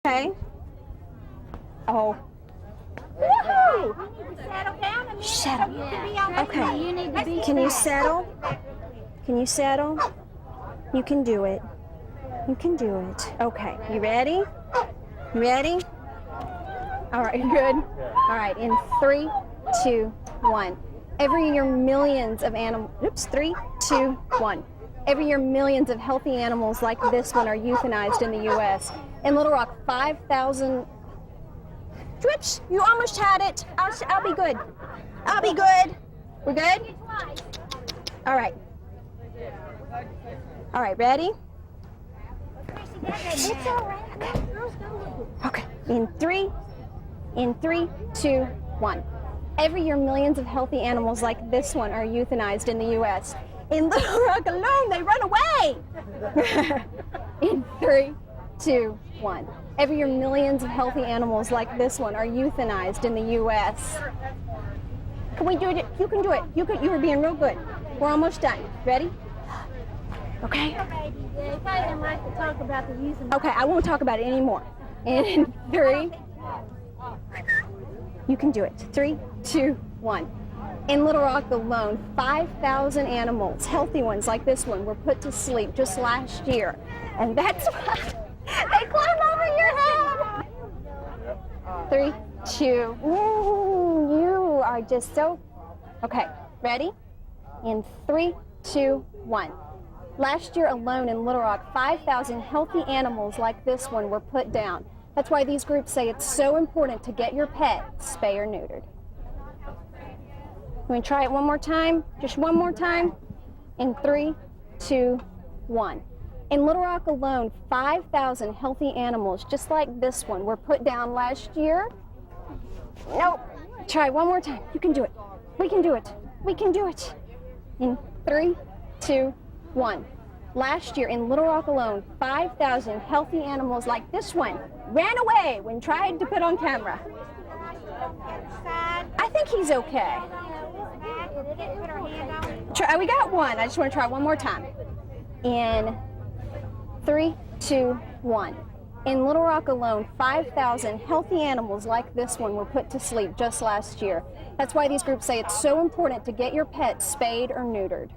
Okay. Oh. Woohoo! Settle down a minute. Settle. So you can be on that Okay. You need to be Can you settle? Can you settle? You can do it. You can do it. Okay. You ready? You ready? All right. Good. All right. In 3, 2, 1. Every year, millions of animals. Oops. 3, 2, 1. Every year, millions of healthy animals like this one are euthanized in the U.S. In Little Rock, 5,000. Whoops! You almost had it. I'll be good. I'll be good. We're good? All right. All right. Ready? It's all right. Okay. In 3, 2, 1. Every year, millions of healthy animals like this one are euthanized in the U.S. In Little Rock alone, they run away. In 3, 2, 1. Every year, millions of healthy animals like this one are euthanized in the U.S. Can we do it? You can do it. You were being real good. We're almost done. Ready? Okay. If I didn't like to talk about the use of Okay, I won't talk about it anymore. In 3, you can do it. 3, 2, 1. In Little Rock alone, 5,000 animals, healthy ones like this one, were put to sleep just last year. And that's why they climb over your head. 3, 2, you are just so... Okay, ready? In 3, 2, 1. Last year alone in Little Rock, 5,000 healthy animals like this one were put down. That's why these groups say it's so important to get your pet spayed or neutered. Can we try it one more time? Just one more time? In 3, 2, 1. In Little Rock alone, 5,000 healthy animals just like this one were put down last year. Nope. Try one more time. You can do it. We can do it. We can do it. In 3, 2, 1. Last year in Little Rock alone, 5,000 healthy animals like this one ran away when tried to put on camera. I think he's okay. We got one. I just want to try one more time. In 3, 2, 1. In Little Rock alone, 5,000 healthy animals like this one were put to sleep just last year. That's why these groups say it's so important to get your pet spayed or neutered.